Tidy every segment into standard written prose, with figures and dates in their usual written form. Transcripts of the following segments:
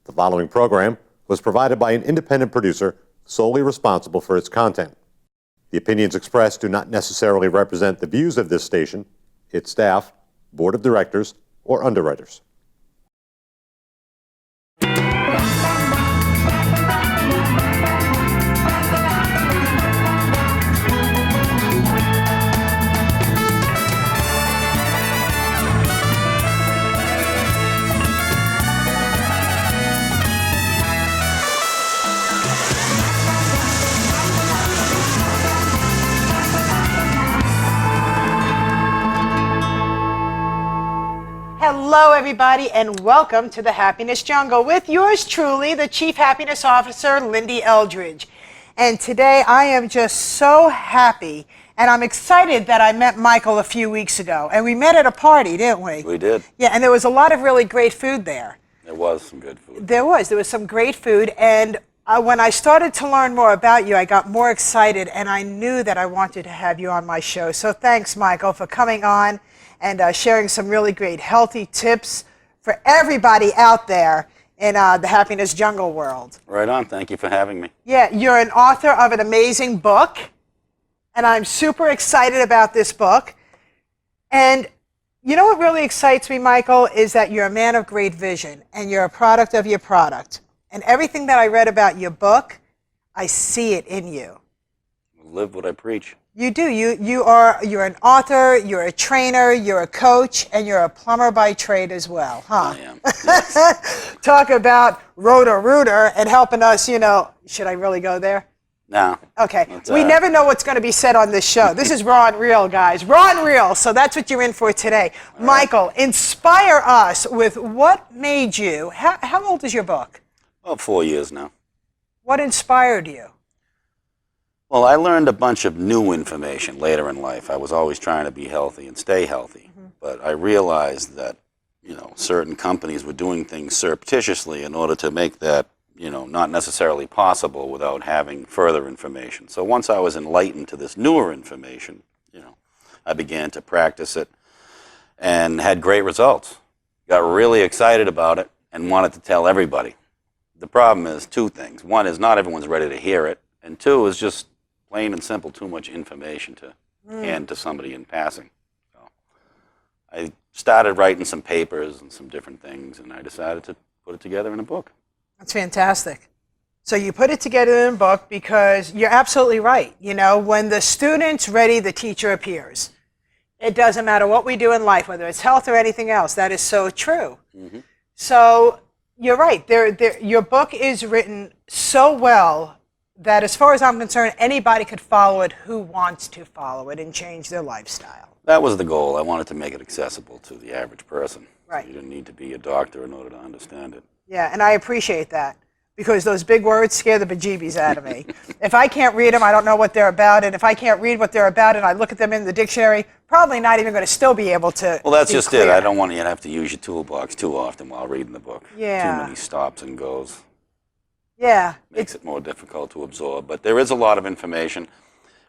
The following program was provided by an independent producer solely responsible for its content. The opinions expressed do not necessarily represent the views of this station, its staff, board of directors, or underwriters. Hello, everybody, and welcome to the Happiness Jungle with yours truly, the Chief Happiness Officer, Lyn-Dee Eldridge. And today I am just so happy, and I'm excited that I met Michael a few weeks ago. And we met at a party, didn't we? We did. Yeah, and there was a lot of really great food there. There was some good food. There was some great food, and when I started to learn more about you, I got more excited, and I knew that I wanted to have you on my show. So thanks, Michael, for coming on and sharing some really great healthy tips for everybody out there in the Happiness Jungle world. Right on. Thank you for having me. Yeah, you're an author of an amazing book, and I'm super excited about this book. And you know what really excites me, Michael, is that you're a man of great vision, and you're a product of your product. And everything that I read about your book, I see it in you. Live what I preach. You do. You're an author, you're a trainer, you're a coach, and you're a plumber by trade as well, huh? I am. Yes. Talk about rooter and helping us, should I really go there? No. Okay. We never know what's going to be said on this show. This is raw and real, guys. Raw and real. So that's what you're in for today. All Michael, right. Inspire us with what made you, how old is your book? Well, 4 years now. What inspired you? Well, I learned a bunch of new information later in life. I was always trying to be healthy and stay healthy. Mm-hmm. But I realized that, certain companies were doing things surreptitiously in order to make that, not necessarily possible without having further information. So once I was enlightened to this newer information, I began to practice it and had great results. Got really excited about it and wanted to tell everybody. The problem is two things. One is not everyone's ready to hear it. And two is just plain and simple, too much information to hand to somebody in passing. So I started writing some papers and some different things, and I decided to put it together in a book. That's fantastic. So you put it together in a book because you're absolutely right. When the student's ready, the teacher appears. It doesn't matter what we do in life, whether it's health or anything else. That is so true. Mm-hmm. So you're right. Your book is written so well that as far as I'm concerned, anybody could follow it who wants to follow it and change their lifestyle. That was the goal. I wanted to make it accessible to the average person. Right. You didn't need to be a doctor in order to understand it. Yeah, and I appreciate that because those big words scare the bejeebies out of me. If I can't read them, I don't know what they're about, and if I can't read what they're about and I look at them in the dictionary, probably not even going to still be able to. Well, that's just clear. it. I don't want you to have to use your toolbox too often while reading the book. Yeah. Too many stops and goes. Yeah. Makes it more difficult to absorb. But there is a lot of information.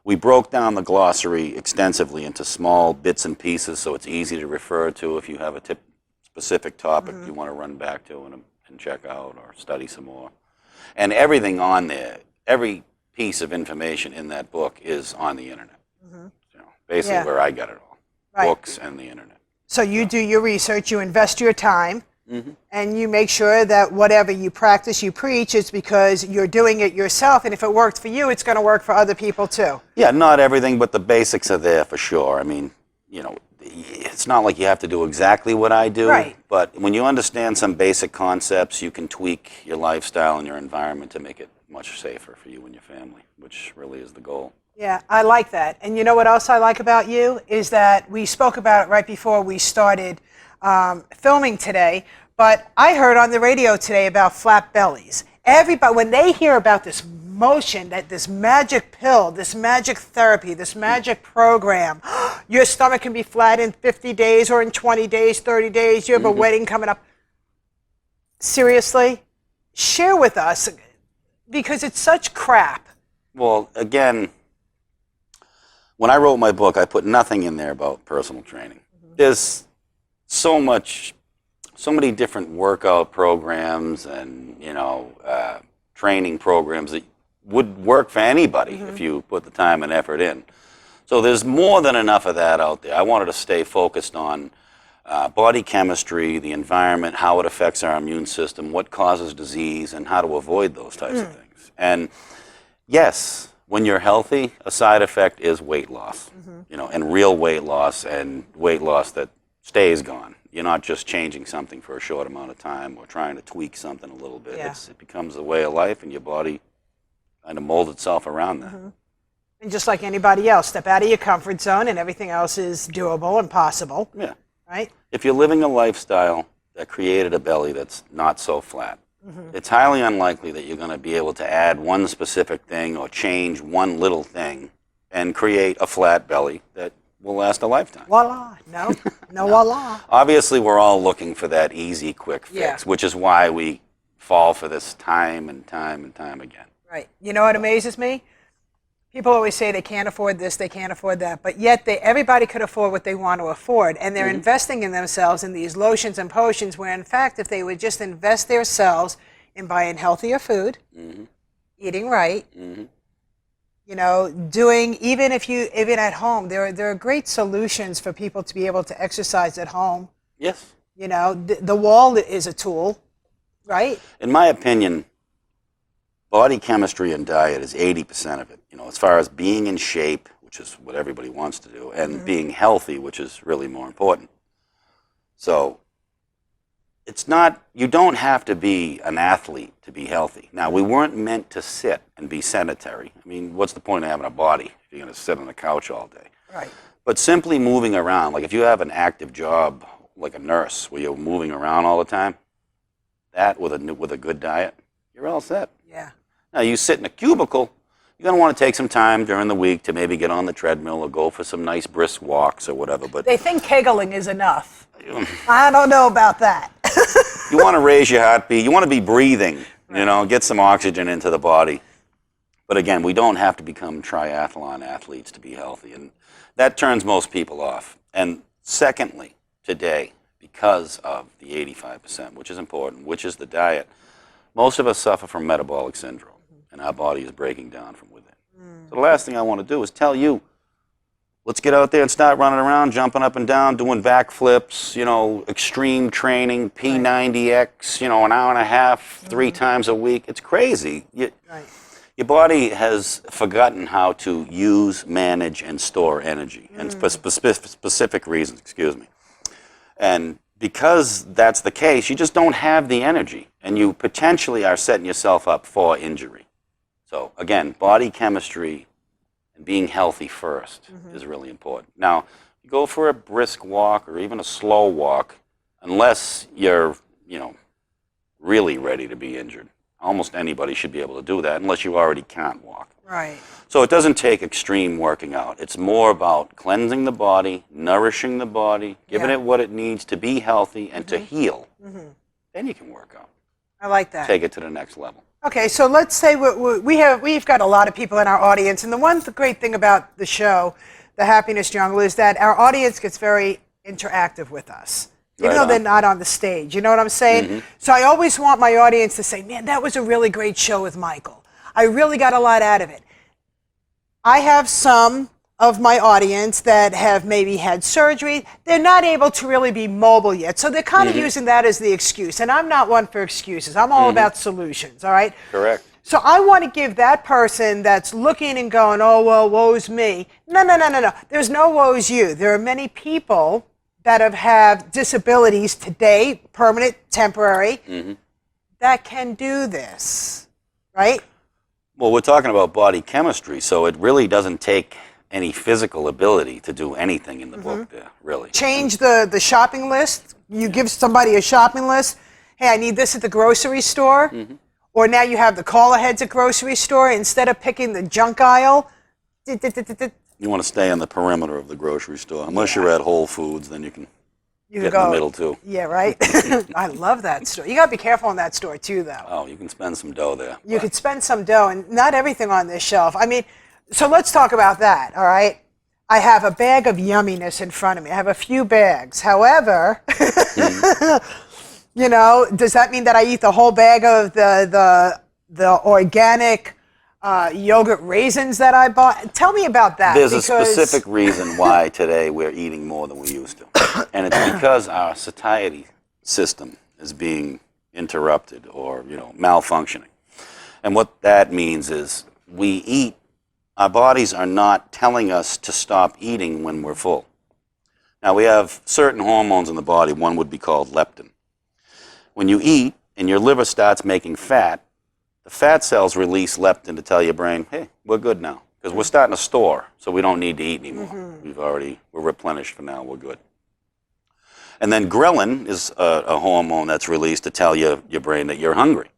We broke down the glossary extensively into small bits and pieces so it's easy to refer to if you have a specific topic you want to run back to and check out or study some more. And everything on there, every piece of information in that book is on the internet. Mm-hmm. Basically where I got it all. Right. Books and the internet. So you do your research, you invest your time. Mm-hmm. And you make sure that whatever you practice, you preach, is because you're doing it yourself. And if it worked for you, it's going to work for other people too. Yeah, not everything, but the basics are there for sure. I mean, it's not like you have to do exactly what I do. Right. But when you understand some basic concepts, you can tweak your lifestyle and your environment to make it much safer for you and your family, which really is the goal. Yeah, I like that. And you know what else I like about you is that we spoke about it right before we started filming today, but I heard on the radio today about flat bellies. Everybody, when they hear about this motion, that this magic pill, this magic therapy, this magic program, your stomach can be flat in 50 days or in 20 days, 30 days, you have a wedding coming up. Seriously, share with us, because it's such crap. Well, again, when I wrote my book, I put nothing in there about personal training. There's so so many different workout programs and, training programs that would work for anybody if you put the time and effort in. So there's more than enough of that out there. I wanted to stay focused on body chemistry, the environment, how it affects our immune system, what causes disease, and how to avoid those types of things. And yes, when you're healthy, a side effect is weight loss, and real weight loss, and weight loss that stays gone. You're not just changing something for a short amount of time or trying to tweak something a little bit. Yeah. It becomes a way of life, and your body kind of molds itself around that. And just like anybody else, step out of your comfort zone and everything else is doable and possible. Yeah. Right? If you're living a lifestyle that created a belly that's not so flat, it's highly unlikely that you're going to be able to add one specific thing or change one little thing and create a flat belly that will last a lifetime. Voila. No, voila. Obviously, we're all looking for that easy, quick fix, Yeah. which is why we fall for this time and time and time again. Right. You know what amazes me? People always say they can't afford this, they can't afford that, but yet everybody could afford what they want to afford, and they're investing in themselves in these lotions and potions where, in fact, if they would just invest themselves in buying healthier food, eating right, doing, even at home, there are great solutions for people to be able to exercise at home. Yes. The wall is a tool, right? In my opinion, body chemistry and diet is 80% of it. As far as being in shape, which is what everybody wants to do, and being healthy, which is really more important. So you don't have to be an athlete to be healthy. Now, we weren't meant to sit and be sedentary. I mean, what's the point of having a body if you're going to sit on the couch all day? Right. But simply moving around, like if you have an active job like a nurse where you're moving around all the time, that with a good diet, you're all set. Yeah. Now, you sit in a cubicle, you're going to want to take some time during the week to maybe get on the treadmill or go for some nice brisk walks or whatever. But They think kegling is enough. I don't know about that. you want to raise your heartbeat. You want to be breathing, get some oxygen into the body. But again, we don't have to become triathlon athletes to be healthy. And that turns most people off. And secondly, today, because of the 85%, which is important, which is the diet, most of us suffer from metabolic syndrome, and our body is breaking down from within. So the last thing I want to do is tell you, let's get out there and start running around, jumping up and down, doing backflips, extreme training, P90X, an hour and a half, 3 times a week. It's crazy. Your body has forgotten how to use, manage, and store energy, and specific reasons, excuse me. And because that's the case, you just don't have the energy, and you potentially are setting yourself up for injury. So again, body chemistry and being healthy first is really important. Now, you go for a brisk walk or even a slow walk, unless you're, really ready to be injured. Almost anybody should be able to do that, unless you already can't walk. Right. So it doesn't take extreme working out. It's more about cleansing the body, nourishing the body, giving it what it needs to be healthy and to heal. Then you can work out. I like that. Take it to the next level. Okay, so let's say we've got a lot of people in our audience, and the one great thing about the show, The Happiness Jungle, is that our audience gets very interactive with us, even though they're not on the stage. You know what I'm saying? So I always want my audience to say, man, that was a really great show with Michael. I really got a lot out of it. I have some of my audience that have maybe had surgery. They're not able to really be mobile yet. So they're kind of using that as the excuse. And I'm not one for excuses. I'm all about solutions, all right? Correct. So I want to give that person that's looking and going, oh, well, woe's me. No. There's no woe's you. There are many people that have disabilities today, permanent, temporary, that can do this, right? Well, we're talking about body chemistry, so it really doesn't take any physical ability to do anything in the book there, really. Change the shopping list. You give somebody a shopping list. Hey, I need this at the grocery store. Or now you have the call aheads at grocery store. Instead of picking the junk aisle, You want to stay on the perimeter of the grocery store. Unless you're at Whole Foods, then you can get in the middle, too. Yeah, right? I love that store. You got to be careful in that store, too, though. Oh, you can spend some dough there. You could spend some dough, and not everything on this shelf. I mean, so let's talk about that, all right? I have a bag of yumminess in front of me. I have a few bags. However, You know, does that mean that I eat the whole bag of the organic yogurt raisins that I bought? Tell me about that. There's a specific reason why today we're eating more than we used to. And it's because our satiety system is being interrupted or, malfunctioning. And what that means is we eat, our bodies are not telling us to stop eating when we're full. Now, we have certain hormones in the body. One would be called leptin. When you eat and your liver starts making fat, the fat cells release leptin to tell your brain, hey, we're good now. Because we're starting to store, so we don't need to eat anymore. We're replenished for now, we're good. And then ghrelin is a hormone that's released to tell your brain that you're hungry.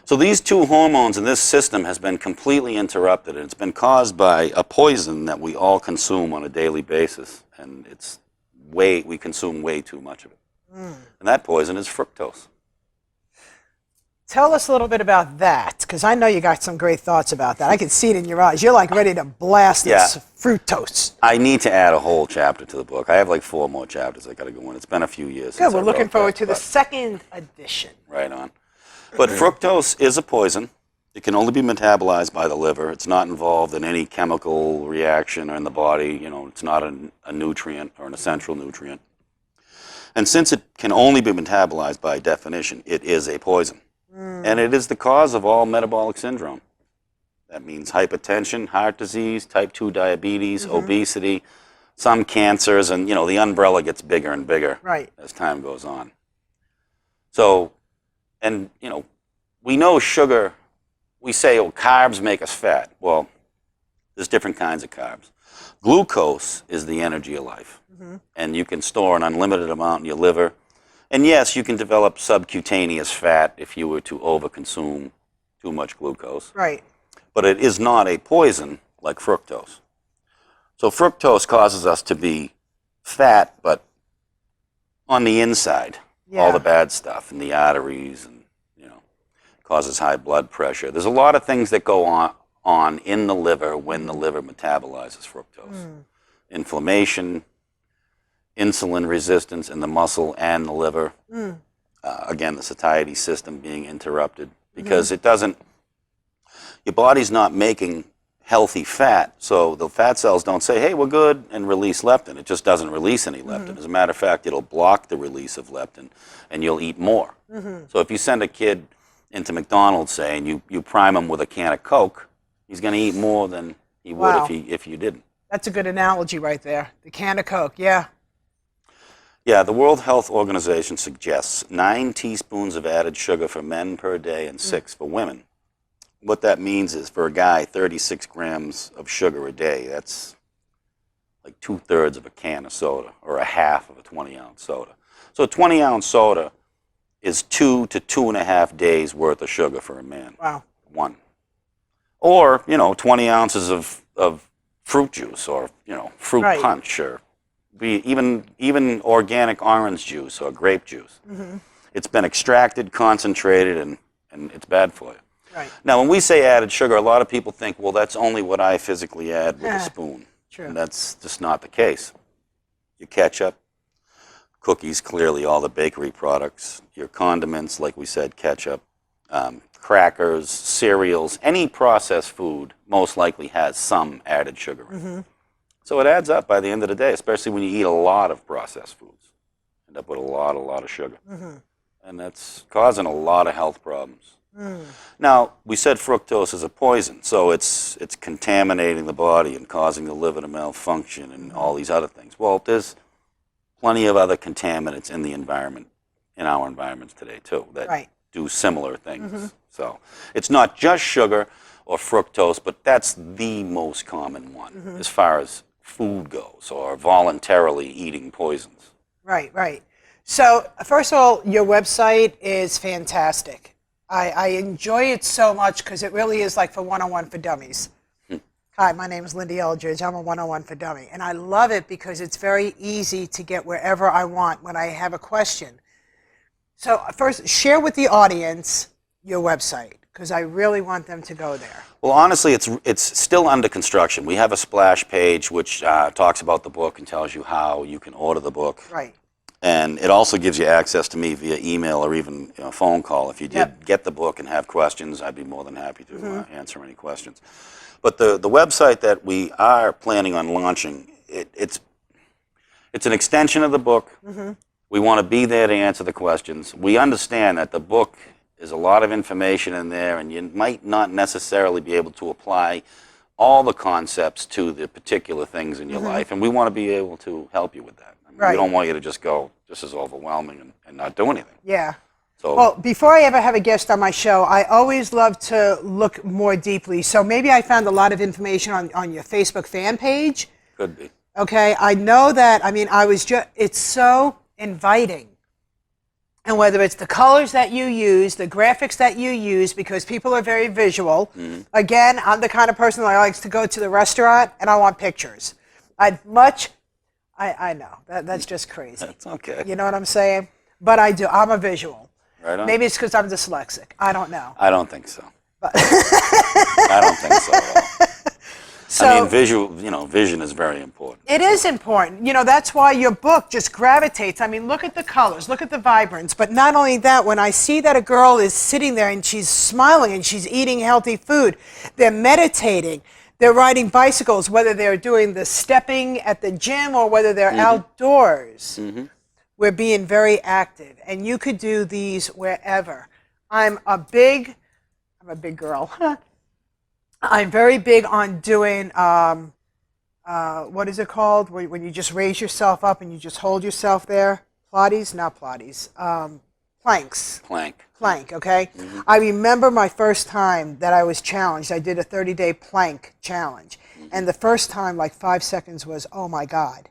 So these two hormones in this system has been completely interrupted, and it's been caused by a poison that we all consume on a daily basis, and we consume way too much of it. And that poison is fructose. Tell us a little bit about that, because I know you got some great thoughts about that. I can see it in your eyes. You're like ready to blast this fructose. I need to add a whole chapter to the book. I have like 4 more chapters I got to go in. It's been a few years. Good. We're looking forward to the second edition. Right on. But fructose is a poison. It can only be metabolized by the liver. It's not involved in any chemical reaction or in the body. It's not a nutrient or an essential nutrient. And since it can only be metabolized by definition, it is a poison. And it is the cause of all metabolic syndrome. That means hypertension, heart disease, type 2 diabetes, obesity, some cancers, and the umbrella gets bigger and bigger as time goes on. So, and we know sugar, we say, carbs make us fat. Well, there's different kinds of carbs. Glucose is the energy of life, and you can store an unlimited amount in your liver. And yes, you can develop subcutaneous fat if you were to overconsume too much glucose. Right. But it is not a poison like fructose. So fructose causes us to be fat, but on the inside, all the bad stuff in the arteries, and causes high blood pressure. There's a lot of things that go on in the liver when the liver metabolizes fructose. Inflammation, insulin resistance in the muscle and the liver. Again, the satiety system being interrupted because your body's not making healthy fat, so the fat cells don't say, hey, we're good, and release leptin. It just doesn't release any leptin. As a matter of fact, it'll block the release of leptin, and you'll eat more. So if you send a kid into McDonald's, say, and you prime him with a can of Coke, he's going to eat more than he would if you didn't. That's a good analogy right there. The can of Coke, yeah. Yeah, the World Health Organization suggests 9 teaspoons of added sugar for men per day and 6 for women. What that means is for a guy, 36 grams of sugar a day. That's like 2/3 of a can of soda or a half of a 20-ounce soda. So a 20-ounce soda is 2 to 2.5 days worth of sugar for a man. Wow. One. Or, 20 ounces of fruit juice or, fruit punch or even organic orange juice or grape juice. It's been extracted, concentrated, and it's bad for you. Right. Now, when we say added sugar, a lot of people think, well, that's only what I physically add with a spoon. True. And that's just not the case. Your ketchup, cookies, clearly all the bakery products, your condiments, like we said, ketchup, crackers, cereals, any processed food most likely has some added sugar in it. So it adds up by the end of the day, especially when you eat a lot of processed foods. End up with a lot of sugar. And that's causing a lot of health problems. Now, we said fructose is a poison, so it's contaminating the body and causing the liver to malfunction and all these other things. Well, there's plenty of other contaminants in the environment, in our environments today too, that do similar things. So it's not just sugar or fructose, but that's the most common one as far as food goes, or voluntarily eating poisons. Right. So first of all, your website is fantastic. I enjoy it so much because it really is like for 101 for Dummies. Hi, my name is Lyn-Dee Eldridge. I'm a 101 for Dummy. And I love it because it's very easy to get wherever I want when I have a question. So first, share with the audience your website, because I really want them to go there. Well, honestly, it's still under construction. We have a splash page which talks about the book and tells you how you can order the book. Right. And it also gives you access to me via email or even phone call. If you did get the book and have questions, I'd be more than happy to answer any questions. But the website that we are planning on launching, it's an extension of the book. We want to be there to answer the questions. We understand that the book is a lot of information in there, and you might not necessarily be able to apply all the concepts to the particular things in your life, and we want to be able to help you with that. I mean, we don't want you to just go, this is overwhelming, and not do anything. Yeah. So, well, before I ever have a guest on my show, I always love to look more deeply. So maybe I found a lot of information on your Facebook fan page. Could be. Okay, I know that, I mean, it's so inviting. And whether it's the colors that you use, the graphics that you use, because people are very visual. Again, I'm the kind of person that likes to go to the restaurant and I want pictures. I know, that's just crazy. That's okay. You know what I'm saying? But I do, I'm a visual. Right on. Maybe it's because I'm dyslexic. I don't know. I don't think so. I don't think so at all. So, I mean, vision is very important. It is important. That's why your book just gravitates. I mean, look at the colors, look at the vibrance. But not only that, when I see that a girl is sitting there and she's smiling and she's eating healthy food, they're meditating, they're riding bicycles, whether they're doing the stepping at the gym or whether they're outdoors. We're being very active. And you could do these wherever. I'm a big girl. I'm very big on doing, what is it called? When you just raise yourself up and you just hold yourself there. Pilates? Not Pilates. Planks. Plank, okay? I remember my first time that I was challenged. I did a 30-day plank challenge. And the first time, like 5 seconds was, oh my God,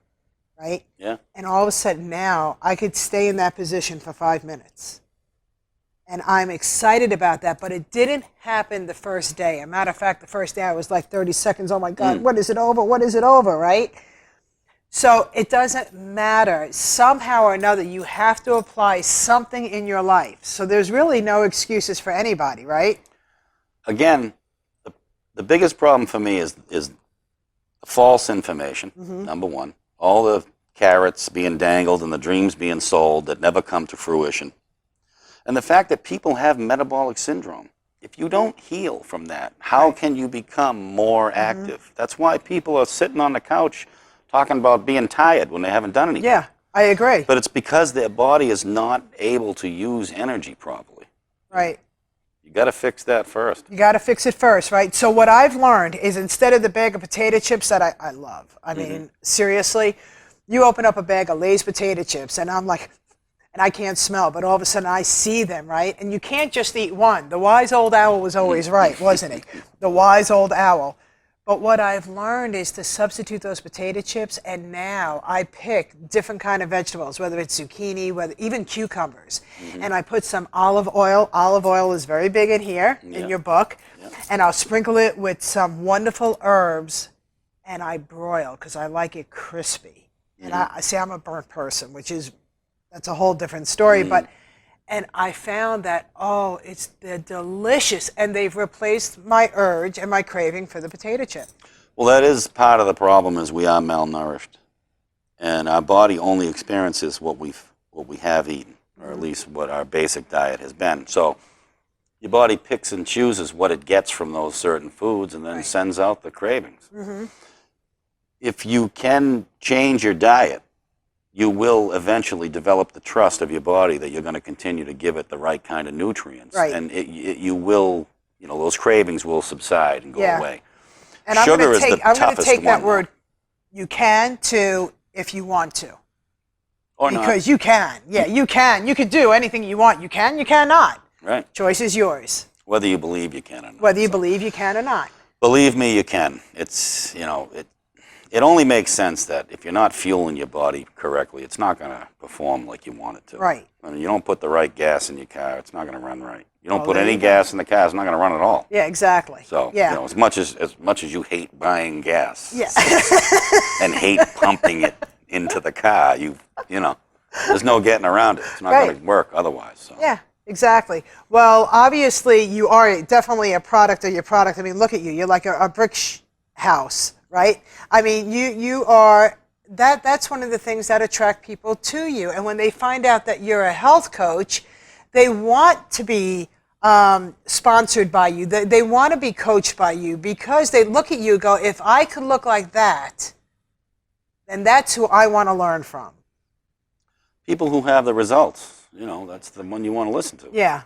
right? Yeah. And all of a sudden now, I could stay in that position for 5 minutes. And I'm excited about that, but it didn't happen the first day. As a matter of fact, the first day I was like 30 seconds, oh my God, what is it over? What is it over, right? So it doesn't matter. Somehow or another, you have to apply something in your life. So there's really no excuses for anybody, right? Again, the biggest problem for me is false information, number one. All the carrots being dangled and the dreams being sold that never come to fruition. And the fact that people have metabolic syndrome. If you don't heal from that, how can you become more active? That's why people are sitting on the couch talking about being tired when they haven't done anything. Yeah, I agree. But it's because their body is not able to use energy properly. Right. You got to fix that first. You got to fix it first, right? So what I've learned is instead of the bag of potato chips that I love, I mean, seriously, you open up a bag of Lay's potato chips and I'm like, and I can't smell, but all of a sudden I see them, right? And you can't just eat one. The wise old owl was always right, wasn't he? The wise old owl. But what I've learned is to substitute those potato chips, and now I pick different kind of vegetables, whether it's zucchini, even cucumbers. And I put some olive oil. Olive oil is very big in here, in your book. And I'll sprinkle it with some wonderful herbs, and I broil because I like it crispy. And I see I'm a burnt person, that's a whole different story, and I found that, they're delicious, and they've replaced my urge and my craving for the potato chip. Well, that is part of the problem, is we are malnourished. And our body only experiences what we have eaten, or at least what our basic diet has been. So your body picks and chooses what it gets from those certain foods and then sends out the cravings. If you can change your diet, you will eventually develop the trust of your body that you're going to continue to give it the right kind of nutrients. Right. And you will, those cravings will subside and go away. And Sugar I'm is the toughest going to take that one, word, you can, to if you want to. Or not. Because you can. Yeah, you can. You can do anything you want. You can, you cannot. Right. Choice is yours. Whether you believe you can or not. Whether you believe you can or not. Believe me, you can. It's, it only makes sense that if you're not fueling your body correctly, it's not going to perform like you want it to. Right. I mean, you don't put the right gas in your car, it's not going to run right. You don't put any gas in the car, it's not going to run at all. Yeah, exactly. So, as much as you hate buying gas and hate pumping it into the car, there's no getting around it. It's not going to work otherwise. So. Yeah, exactly. Well, obviously, you are definitely a product of your product. I mean, look at you. You're like a brick house, right? I mean, you are that's one of the things that attract people to you. And when they find out that you're a health coach, they want to be sponsored by you. They want to be coached by you because they look at you and go, if I could look like that, then that's who I want to learn from. People who have the results, you know, that's the one you want to listen to. Yeah.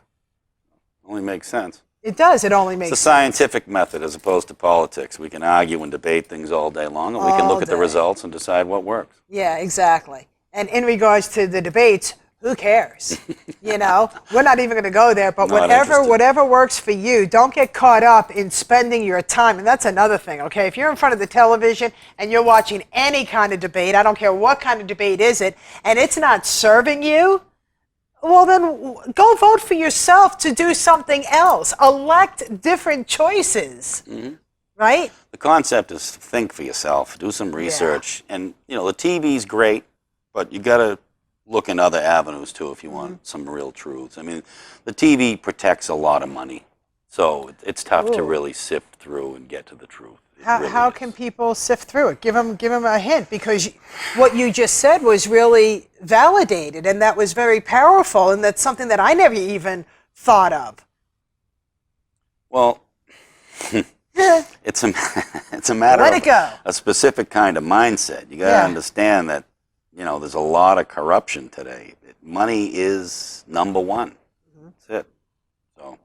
Only makes sense. It does. It only makes It's a sense. scientific method as opposed to politics. We can argue and debate things all day long, and we can look at the results and decide what works. Yeah, exactly. And in regards to the debates, who cares? You know, we're not even going to go there, but Not interested. whatever works for you, don't get caught up in spending your time. And that's another thing, okay? If you're in front of the television and you're watching any kind of debate, I don't care what kind of debate is it, and it's not serving you, well, then go vote for yourself to do something else. Elect different choices, right? The concept is to think for yourself, do some research. And, you know, the TV's great, but you got to look in other avenues, too, if you want some real truths. I mean, the TV protects a lot of money, so it's tough to really sift through and get to the truth. How can people sift through it? Give them a hint, because what you just said was really validated, and that was very powerful, and that's something that I never even thought of. Well, it's a matter Let of it go. a specific kind of mindset. You got to understand that, you know, there's a lot of corruption today. Money is number one. That's it. So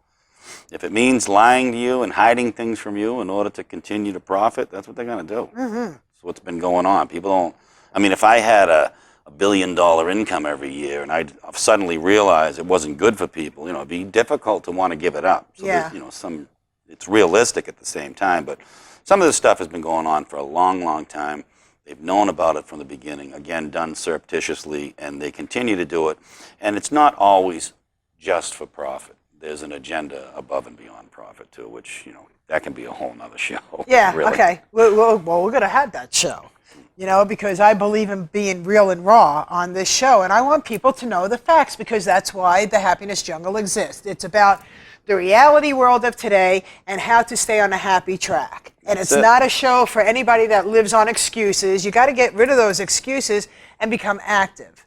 if it means lying to you and hiding things from you in order to continue to profit, that's what they're going to do. That's what's been going on. People don't, I mean, if I had a $1 billion income every year and I've suddenly realized it wasn't good for people, you know, it'd be difficult to want to give it up. So there's, you know, it's realistic at the same time, but some of this stuff has been going on for a long, long time. They've known about it from the beginning, again, done surreptitiously, and they continue to do it. And it's not always just for profit. There's an agenda above and beyond profit, too, which, you know, that can be a whole nother show. Yeah, really. okay. Well, we're going to have that show, you know, because I believe in being real and raw on this show, and I want people to know the facts, because that's why the Happiness Jungle exists. It's about the reality world of today and how to stay on a happy track. And it's not a show for anybody that lives on excuses. You got to get rid of those excuses and become active.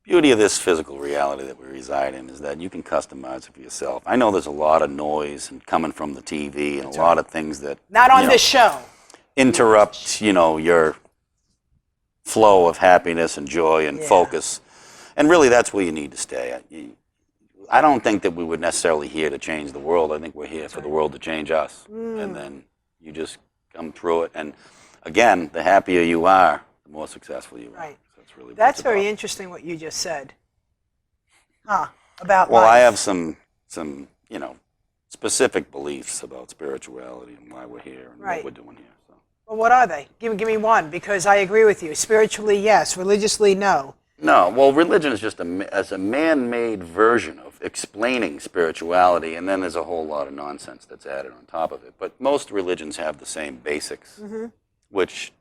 Beauty of this physical reality that we reside in is that you can customize it for yourself. I know there's a lot of noise and coming from the TV and a lot of things that Not on this show. interrupt, you know, your flow of happiness and joy and focus. And really, that's where you need to stay. I don't think that we were necessarily here to change the world. I think we're here for the world to change us. And then you just come through it. And again, the happier you are, the more successful you are. Right. So that's really what That's it's about. very interesting what you just said. About Well, life. I have some, you know, specific beliefs about spirituality and why we're here and what we're doing here. So. Well, what are they? Give me one, because I agree with you. Spiritually, yes. Religiously, no. No, well, religion is just a man-made version of explaining spirituality, and then there's a whole lot of nonsense that's added on top of it. But most religions have the same basics, which,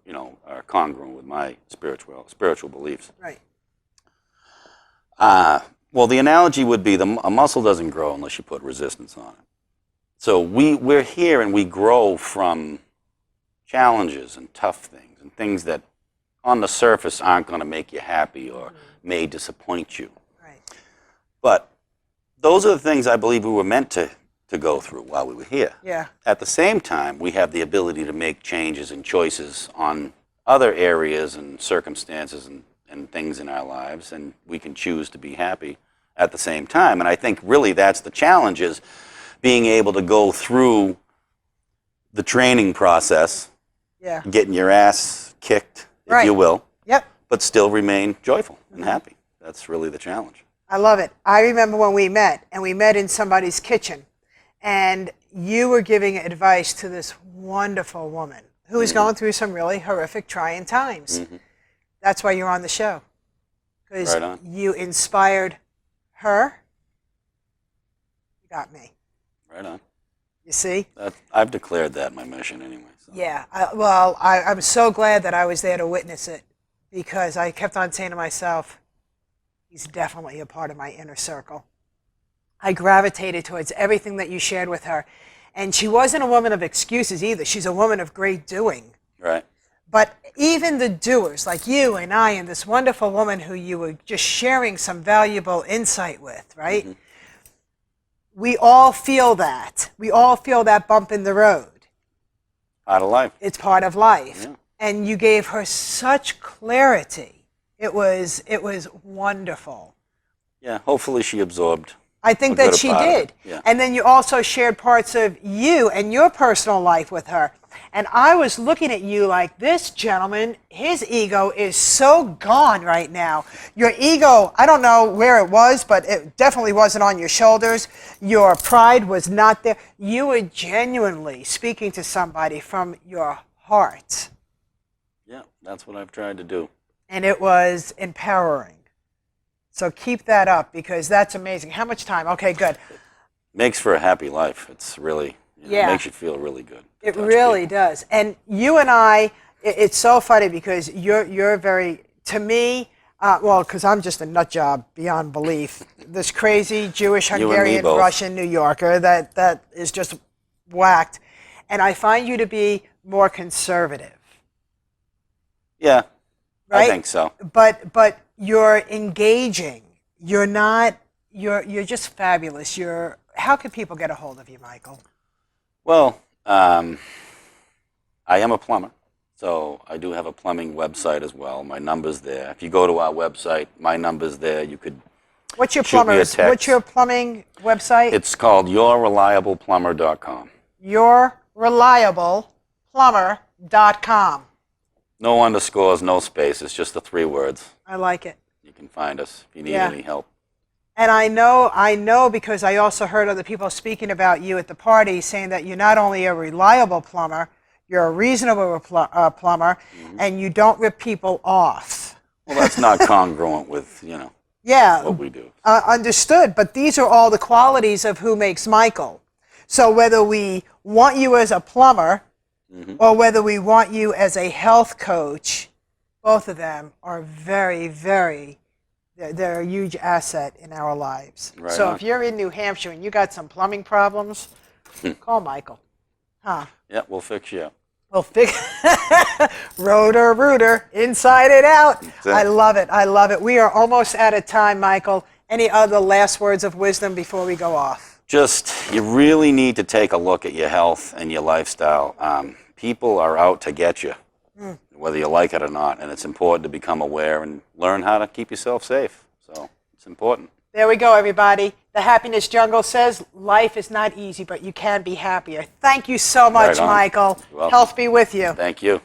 you know, are congruent with my spiritual beliefs. Right. Well, the analogy would be a muscle doesn't grow unless you put resistance on it. So we're here and we grow from challenges and tough things and things that on the surface aren't going to make you happy or may disappoint you. Right. But those are the things I believe we were meant to go through while we were here. Yeah. At the same time, we have the ability to make changes and choices on other areas and circumstances and things in our lives, and we can choose to be happy at the same time. And I think really that's the challenge, is being able to go through the training process, getting your ass kicked, if you will, but still remain joyful and happy. That's really the challenge. I love it. I remember when we met, and we met in somebody's kitchen, and you were giving advice to this wonderful woman who was going through some really horrific, trying times. That's why you're on the show, because you inspired her. You got me. Right on. You see? I've declared that my mission anyway. So. Yeah. I'm so glad that I was there to witness it, because I kept on saying to myself, he's definitely a part of my inner circle. I gravitated towards everything that you shared with her. And she wasn't a woman of excuses either. She's a woman of great doing. Right. But even the doers, like you and I and this wonderful woman who you were just sharing some valuable insight with, right? Mm-hmm. We all feel that. We all feel that bump in the road. Part of life. It's part of life. Yeah. And you gave her such clarity. It was wonderful. Yeah, hopefully she absorbed. I think that she did. Yeah. And then you also shared parts of you and your personal life with her. And I was looking at you like, this gentleman, his ego is so gone right now. Your ego, I don't know where it was, but it definitely wasn't on your shoulders. Your pride was not there. You were genuinely speaking to somebody from your heart. Yeah, that's what I've tried to do. And it was empowering. So keep that up, because that's amazing. How much time? Okay, good. Makes for a happy life. It's really, Yeah. It makes you feel really good. It really does. And you and I, it's so funny because you're very, to me, well, because I'm just a nut job beyond belief. This crazy Jewish, You and me Hungarian, both. Russian New Yorker that is just whacked. And I find you to be more conservative. Yeah, Right? I think so. But you're engaging. You're not, you're just fabulous. How can people get a hold of you, Michael? Well, I am a plumber, so I do have a plumbing website as well. My number's there. If you go to our website, my number's there. You could What's your shoot me a plumbers? text. What's your plumbing website? It's called yourreliableplumber.com. yourreliableplumber.com. No underscores, no spaces, just the 3 words. I like it. You can find us if you need Yeah. any help. And I know because I also heard other people speaking about you at the party, saying that you're not only a reliable plumber, you're a reasonable plumber, and you don't rip people off. Well, that's not congruent with, Yeah, what we do. understood. But these are all the qualities of who makes Michael. So whether we want you as a plumber or whether we want you as a health coach, both of them are very, very, they're a huge asset in our lives. Right So on. if you're in New Hampshire and you got some plumbing problems, call Michael. Huh? Yeah, we'll fix you up. Well, rotor, rooter, inside and out. it. I love it. I love it. We are almost out of time, Michael. Any other last words of wisdom before we go off? Just, you really need to take a look at your health and your lifestyle. People are out to get you, whether you like it or not, and it's important to become aware and learn how to keep yourself safe. So it's important. There we go, everybody. The Happiness Jungle says life is not easy, but you can be happier. Thank you so much, Right on. Michael. You're welcome. Health be with you. Thank you.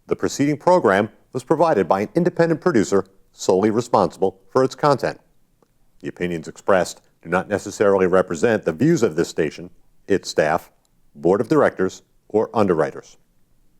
The preceding program was provided by an independent producer solely responsible for its content. The opinions expressed do not necessarily represent the views of this station, its staff, board of directors, or underwriters.